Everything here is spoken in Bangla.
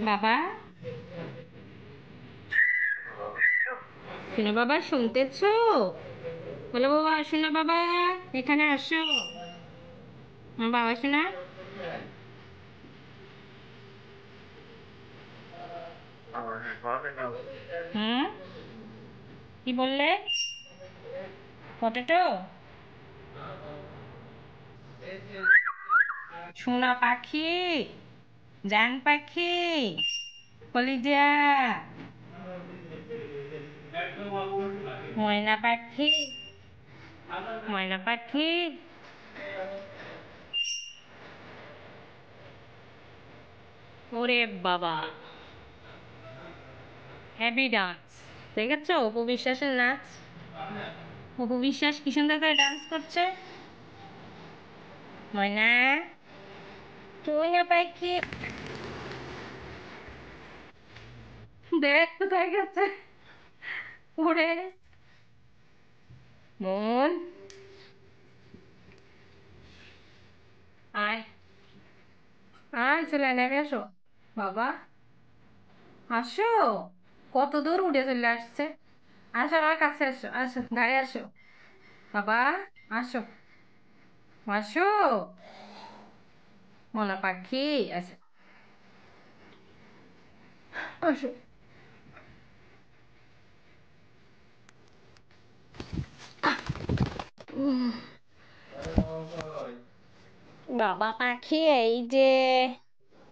বাবা, শোনো বাবা, শুনতেছো? বলো বাবা, শোনো বাবা, এখানে আসো। আমার বাবা শোনা। হুম, কি বললে? পটেটো? সোনা পাখি, জান পাখি, কলিজা, ময়না পাখি, ময়না পাখি। ওরে বাবা, হ্যাপি ডান্স দেখেছো? অপু বিশ্বাসের নাচ। অপু বিশ্বাস কি সুন্দর করে ডান্স করছে। ময়না, ময়না পাখি, দেখ কোথায় গেছে উড়ে। মন, আয়, আয় চলে আয়, নেমে আসো। বাবা, আসো। কত দূর উড়ে চলে আসছে। আসো আমার কাছে, আসো আসো, ধারে আসো। বাবা, আসো, আসো। মনা পাখি, আসো, আসো। বাবা পাখি, এই যে